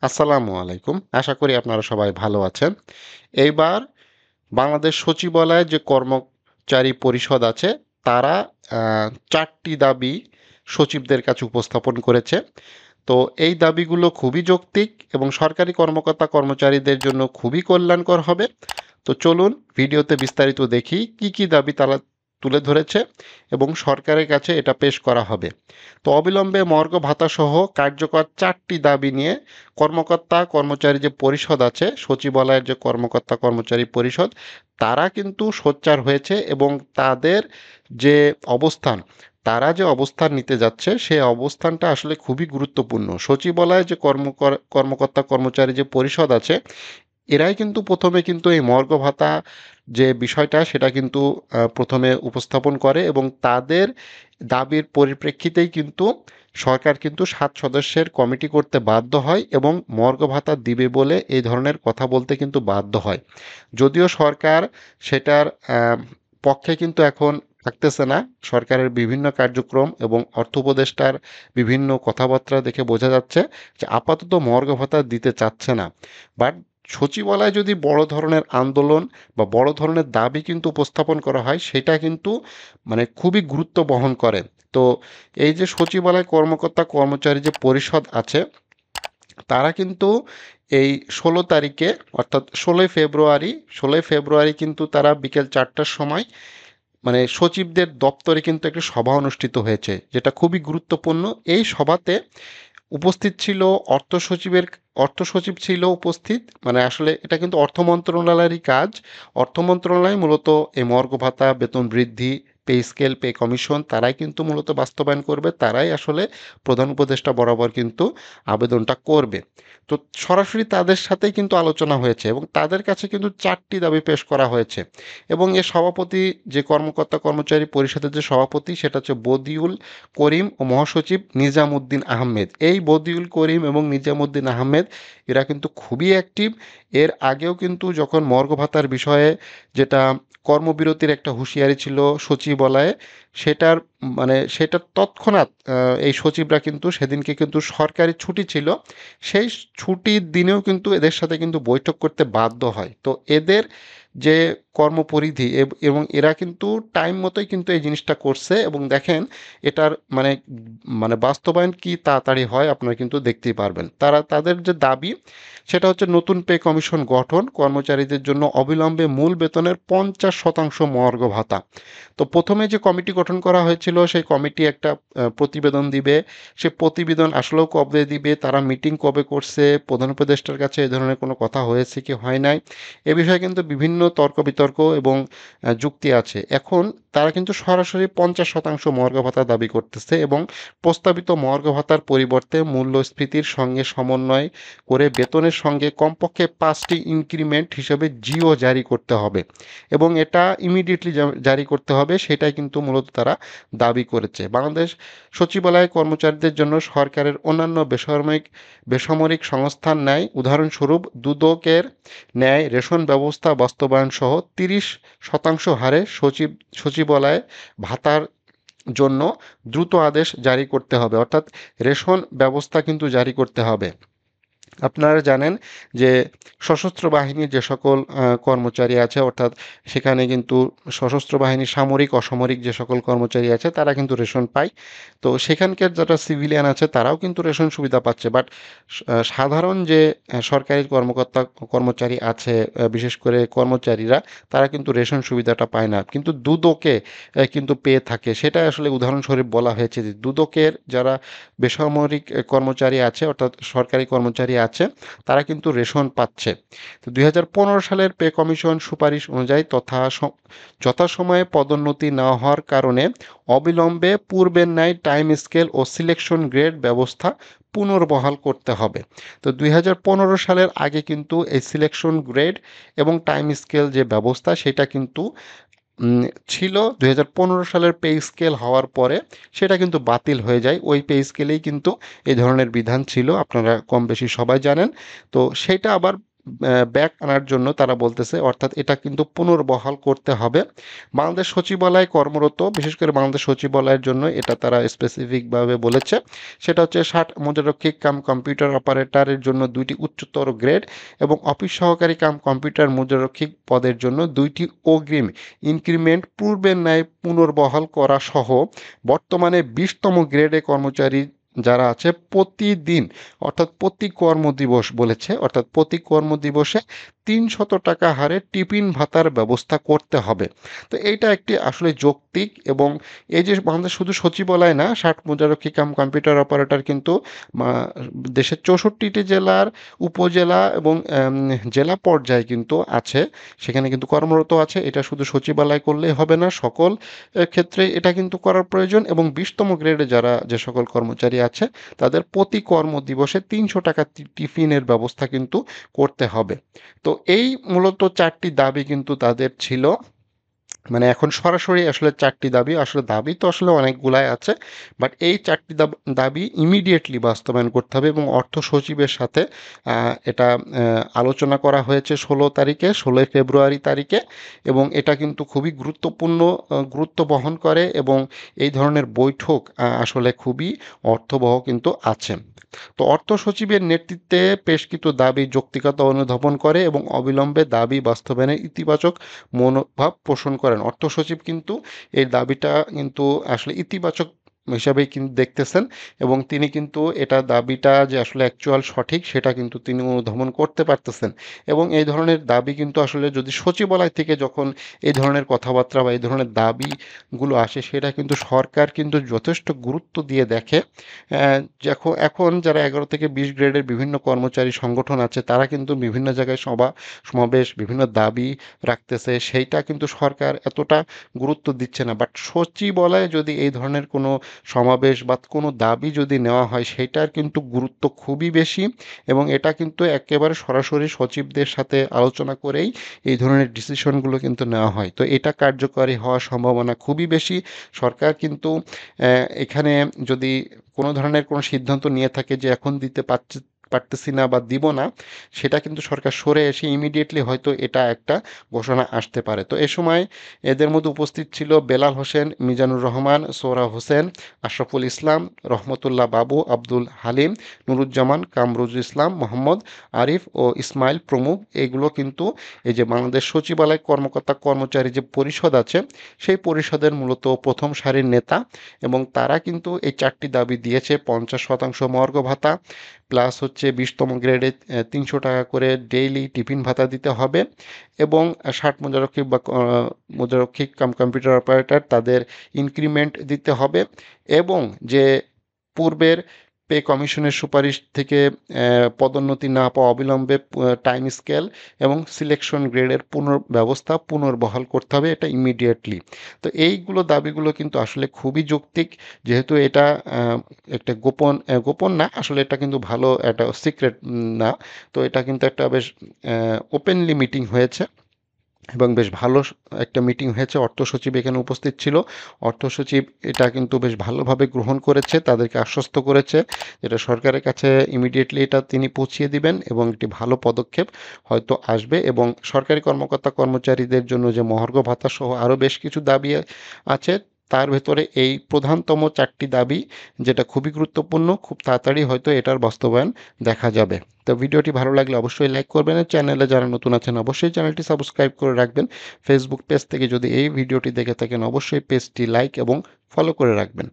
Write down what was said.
আসসালামু আলাইকুম। আশা করি আপনারা সবাই ভালো আছেন। এইবার বাংলাদেশ সচিবালয়ে যে কর্মচারী পরিষদ আছে, তারা ৪টি দাবি সচিবদের কাছে উপস্থাপন করেছে। তো এই দাবিগুলো খুবই যৌক্তিক এবং সরকারি কর্মকর্তা কর্মচারীদের জন্য খুবই কল্যাণকর হবে। তো চলুন ভিডিওতে বিস্তারিত দেখি কি কি দাবি তারা তুলে ধরেছে এবং সরকারের কাছে এটা পেশ করা হবে। তো অবিলম্বে মর্গ ভাতাসহ কার্যকর ৪টি দাবি নিয়ে কর্মকর্তা কর্মচারী যে পরিষদ আছে, সচিবালয়ের যে কর্মকর্তা কর্মচারী পরিষদ, তারা কিন্তু সোচ্চার হয়েছে এবং তাদের যে অবস্থান, তারা যে অবস্থান নিতে যাচ্ছে সেই অবস্থানটা আসলে খুবই গুরুত্বপূর্ণ। সচিবালয়ে যে কর্মকর্তা কর্মচারী যে পরিষদ আছে, এরাই কিন্তু প্রথমে কিন্তু এই মর্গ ভাতা যে বিষয়টা সেটা কিন্তু প্রথমে উপস্থাপন করে এবং তাদের দাবির পরিপ্রেক্ষিতেই কিন্তু সরকার কিন্তু ৭ সদস্যের কমিটি করতে বাধ্য হয় এবং মর্গ ভাতা দিবে বলে এই ধরনের কথা বলতে কিন্তু বাধ্য হয়। যদিও সরকার সেটার পক্ষে কিন্তু এখন থাকতেছে না। সরকারের বিভিন্ন কার্যক্রম এবং অর্থ উপদেষ্টার বিভিন্ন কথাবার্তা দেখে বোঝা যাচ্ছে যে আপাতত মর্গ ভাতা দিতে চাচ্ছে না। বাট সচিবালয়ে যদি বড় ধরনের আন্দোলন বা বড় ধরনের দাবি কিন্তু উপস্থাপন করা হয়, সেটা কিন্তু মানে খুবই গুরুত্ব বহন করে। তো এই যে সচিবালয় কর্মকর্তা কর্মচারী যে পরিষদ আছে, তারা কিন্তু এই ১৬ তারিখে, অর্থাৎ ১৬ই ফেব্রুয়ারি কিন্তু তারা বিকেল ৪টার সময় মানে সচিবদের দপ্তরে কিন্তু একটা সভা অনুষ্ঠিত হয়েছে, যেটা খুবই গুরুত্বপূর্ণ। এই সভাতে উপস্থিত ছিল অর্থ সচিবের অর্থ সচিব ছিল উপস্থিত। মানে আসলে এটা কিন্তু অর্থ মন্ত্রণালয়েরই কাজ। অর্থ মন্ত্রণালয় মূলত এই মর্গ ভাতা, বেতন বৃদ্ধি, পে স্কেল, পে কমিশন তারাই কিন্তু মূলত বাস্তবায়ন করবে। তারাই আসলে প্রধান উপদেষ্টা বরাবর কিন্তু আবেদনটা করবে। তো সরাসরি তাদের সাথেই কিন্তু আলোচনা হয়েছে এবং তাদের কাছে কিন্তু ৪টি দাবি পেশ করা হয়েছে এবং এর সভাপতি, যে কর্মকর্তা কর্মচারী পরিষদের যে সভাপতি, সেটা হচ্ছে বদিউল করিম ও মহাসচিব নিজামুদ্দিন আহমেদ। এই বদিউল করিম এবং নিজামুদ্দিন আহমেদ এরা কিন্তু খুবই অ্যাক্টিভ। এর আগেও কিন্তু যখন মর্গ ভাতার বিষয়ে যেটা কর্মবিরতির একটা হুঁশিয়ারি ছিল সচিবালয়ে, সেটার সেটা তৎক্ষণাৎ এই সচিবরা কিন্তু সেদিনকে কিন্তু সরকারি ছুটি ছিল। সেই ছুটির দিনেও কিন্তু এদের সাথে কিন্তু বৈঠক করতে বাধ্য হয়। তো এদের যে কর্মপরিধি এবং এরা কিন্তু টাইম মতোই কিন্তু এই জিনিসটা করছে এবং দেখেন এটার বাস্তবায়ন কি তাড়াতাড়ি হয় আপনারা কিন্তু দেখতেই পারবেন। তাদের যে দাবি সেটা হচ্ছে নতুন পে কমিশন গঠন, কর্মচারীদের জন্য অবিলম্বে মূল বেতনের ৫০% মর্গ ভাতা। তো প্রথমে যে কমিটি গঠন করা হয়েছিল সেই কমিটি একটা প্রতিবেদন দিবে। সে প্রতিবেদন আসলেও কবে দিবে, তারা মিটিং কবে করছে, প্রধান উপদেষ্টার কাছে এ ধরনের কোনো কথা হয়েছে কি হয় নাই, এ বিষয়ে কিন্তু বিভিন্ন তর্ক বিতর্ক এবং যুক্তি আছে। এখন তারা কিন্তু সরাসরি ৫০% মর্গ ভাতা দাবি করতেছে এবং প্রস্তাবিত মর্গ ভাতার পরিবর্তে মূল্যস্ফীতির সঙ্গে সমন্বয় করে বেতনের সঙ্গে কমপক্ষে ৫টি ইনক্রিমেন্ট হিসেবে জিও জারি করতে হবে এবং এটা ইমিডিয়েটলি জারি করতে হবে, সেটাই কিন্তু মূলত তারা দাবি করেছে। বাংলাদেশ সচিবালয় কর্মচারীদের জন্য সরকারের অন্যান্য বেসামরিক সংস্থার ন্যায়, উদাহরণস্বরূপ দুদকের ন্যায় রেশন ব্যবস্থা বাস্তবায়ন সহ ৩০% হারে সচিবালয়ে ভাতার জন্য দ্রুত আদেশ জারি করতে হবে, অর্থাৎ রেশন ব্যবস্থা কিন্তু জারি করতে হবে। আপনারা জানেন যে সশস্ত্র বাহিনীর যে সকল কর্মচারী আছে, অর্থাৎ সেখানে কিন্তু সশস্ত্র বাহিনী সামরিক অসামরিক যে সকল কর্মচারী আছে তারা কিন্তু রেশন পায়। তো সেখানকার যারা সিভিলিয়ান আছে তারাও কিন্তু রেশন সুবিধা পাচ্ছে। বাট সাধারণ যে সরকারি কর্মকর্তা কর্মচারী আছে, বিশেষ করে কর্মচারীরা, তারা কিন্তু রেশন সুবিধাটা পায় না, কিন্তু দুদকে কিন্তু পেয়ে থাকে। সেটা আসলে উদাহরণস্বরূপ বলা হয়েছে যে দুদকের যারা বেসামরিক কর্মচারী আছে, অর্থাৎ সরকারি কর্মচারী আছে, তারা কিন্তু রেশন পাচ্ছে। তো ২০১৫ সালের পে কমিশন সুপারিশ অনুযায়ী যথাসময়ে পদোন্নতি না হওয়ার কারণে অবিলম্বে পূর্বের ন্যায় টাইম স্কেল ও সিলেকশন গ্রেড ব্যবস্থা পুনর্বহাল করতে হবে। তো ২০১৫ সালের আগে কিন্তু এই সিলেকশন গ্রেড এবং টাইম স্কেল যে ব্যবস্থা সেটা কিন্তু উম ছিল। ২০১৫ সালের পে স্কেল হওয়ার পরে সেটা কিন্তু বাতিল হয়ে যায়। ওই পে স্কেলেই কিন্তু এই ধরনের বিধান ছিল। আপনারা কম বেশি সবাই জানেন। তো সেটা আবার ব্যাক আনার জন্য তারা বলতেছে, অর্থাৎ এটা কিন্তু পুনর্বহাল করতে হবে। বাংলাদেশ সচিবালয় কর্মরত, বিশেষ করে বাংলাদেশ সচিবালয়ের জন্য এটা তারা স্পেসিফিকভাবে বলেছে। সেটা হচ্ছে 60 মোজাররক্ষিক কাম কম্পিউটার অপারেটরের জন্য 2টি উচ্চতর গ্রেড এবং অফিস সহকারী কাম কম্পিউটার মোজাররক্ষিক পদের জন্য 2টি অগ্রিম ইনক্রিমেন্ট পূর্বের ন্যায় পুনর্বহাল করা সহ বর্তমানে 20তম গ্রেডে কর্মচারী যারা আছে প্রতিদিন, অর্থাৎ প্রতি কর্মদিবস বলেছে, অর্থাৎ প্রতি কর্মদিবসে 300 টাকা হারে টিফিন ভাতার ব্যবস্থা করতে হবে। তো এইটা একটি আসলে যৌক্তিক, এবং এই যে আমাদের শুধু সচিবালয় না, 60 মোজাররক্ষী কাম কম্পিউটার অপারেটর কিন্তু দেশের 64টি জেলার উপজেলা এবং জেলা পর্যায়ে কিন্তু আছে, সেখানে কিন্তু কর্মরত আছে। এটা শুধু সচিবালয় করলেই হবে না, সকল ক্ষেত্রে এটা কিন্তু করার প্রয়োজন। এবং 20তম গ্রেডে যারা যে সকল কর্মচারী আছে তাদের প্রতি কর্মদিবসে 300 টাকা টিফিনের ব্যবস্থা কিন্তু করতে হবে। তো এই মূলত 4টি দাবি কিন্তু তাদের ছিল। মানে এখন সরাসরি আসলে 4টি দাবি, আসলে দাবি তো আসলে অনেকগুলাই আছে, বাট এই 4টি দাবি ইমিডিয়েটলি বাস্তবায়ন করতে হবে। এবং অর্থ সচিবের সাথে এটা আলোচনা করা হয়েছে 16 ফেব্রুয়ারি তারিখে, এবং এটা কিন্তু খুবই গুরুত্বপূর্ণ, গুরুত্ব বহন করে, এবং এই ধরনের বৈঠক আসলে খুবই অর্থবহ কিন্তু আছে। তো অর্থ সচিবের নেতৃত্বে পেশকৃত দাবি যৌক্তিকতা অনুধাবন করে এবং অবিলম্বে দাবি বাস্তবায়নের ইতিবাচক মনোভাব পোষণ করেন। অর্থ সচিব কিন্তু এই দাবিটা কিন্তু আসলে ইতিবাচক হিসাবেই কিন্তু দেখতেছেন, এবং তিনি কিন্তু এটা দাবিটা যে আসলে অ্যাকচুয়াল সঠিক সেটা কিন্তু তিনি অনুধাবন করতে পারতেছেন। এবং এই ধরনের দাবি কিন্তু আসলে যদি সচিবালয় থেকে যখন এই ধরনের কথাবার্তা বা এই ধরনের দাবিগুলো আসে, সেটা কিন্তু সরকার কিন্তু যথেষ্ট গুরুত্ব দিয়ে দেখে। এখন যারা 11 থেকে 20 গ্রেডের বিভিন্ন কর্মচারী সংগঠন আছে তারা কিন্তু বিভিন্ন জায়গায় সমাবেশ, বিভিন্ন দাবি রাখতেছে, সেইটা কিন্তু সরকার এতটা গুরুত্ব দিচ্ছে না। বাট সচিবালয়ে যদি এই ধরনের কোনো সমাবেশ বা কোনো দাবি যদি নেওয়া হয়, সেটার কিন্তু গুরুত্ব খুবই বেশি, এবং এটা কিন্তু একেবারে সরাসরি সচিবদের সাথে আলোচনা করেই এই ধরনের ডিসিশনগুলো কিন্তু নেওয়া হয়। তো এটা কার্যকরী হওয়ার সম্ভাবনা খুবই বেশি। সরকার কিন্তু এখানে যদি কোনো ধরনের কোনো সিদ্ধান্ত নিয়ে থাকে যে এখন দিতে পারতেছি না বা দিব না, সেটা কিন্তু সরকার সরে এসে ইমিডিয়েটলি হয়তো এটা একটা ঘোষণা আসতে পারে। তো এ সময় এদের মধ্যে উপস্থিত ছিল বেলাল হোসেন, মিজানুর রহমান, সোহরা হোসেন, আশরাফুল ইসলাম, রহমতুল্লাহ বাবু, আব্দুল হালিম, নুরুজ্জামান, কামরুজুল ইসলাম, মোহাম্মদ আরিফ ও ইসমাইল প্রমুখ। এগুলো কিন্তু এই যে বাংলাদেশ সচিবালয় কর্মকর্তা কর্মচারী যে পরিষদ আছে, সেই পরিষদের মূলত প্রথম সারির নেতা, এবং তারা কিন্তু এই 4টি দাবি দিয়েছে: 50% মর্গ ভাতা, প্লাস হচ্ছে 20তম গ্রেডে 300 টাকা করে ডেইলি টিফিন ভাতা দিতে হবে, এবং 60 মোজাররক্ষী বা মোজাররক্ষী কাম কম্পিউটার অপারেটর তাদের ইনক্রিমেন্ট দিতে হবে, এবং যে পূর্বের পে কমিশনের সুপারিশ থেকে পদোন্নতি না পাওয়া অবিলম্বে টাইম স্কেল এবং সিলেকশন গ্রেডের ব্যবস্থা পুনর্বহাল করতে হবে, এটা ইমিডিয়েটলি। তো এইগুলো দাবিগুলো কিন্তু আসলে খুবই যৌক্তিক, যেহেতু এটা একটা গোপন না, আসলে এটা কিন্তু ভালো একটা সিক্রেট না। তো এটা কিন্তু একটা বেশ ওপেনলি মিটিং হয়েছে, এবং বেশ ভালো একটা মিটিং হয়েছে। অর্থ সচিব এখানে উপস্থিত ছিল। অর্থ সচিব এটা কিন্তু বেশ ভালোভাবে গ্রহণ করেছে, তাদেরকে আশ্বস্ত করেছে যেটা সরকারের কাছে ইমিডিয়েটলি এটা তিনি পৌঁছিয়ে দিবেন, এবং একটি ভালো পদক্ষেপ হয়তো আসবে। এবং সরকারি কর্মকর্তা কর্মচারীদের জন্য যে মহার্ঘ ভাতা সহ আরও বেশ কিছু দাবি আছে, তার ভেতরে এই প্রধানতম 4টি দাবি যেটা খুবই গুরুত্বপূর্ণ, খুব তাড়াতাড়ি হয়তো এটার বাস্তবায়ন দেখা যাবে। তো ভিডিওটি ভালো লাগলে অবশ্যই লাইক করবেন, আর চ্যানেলে যারা নতুন আছেন অবশ্যই চ্যানেলটি সাবস্ক্রাইব করে রাখবেন। ফেসবুক পেজ থেকে যদি এই ভিডিওটি দেখে থাকেন অবশ্যই পেজটি লাইক এবং ফলো করে রাখবেন।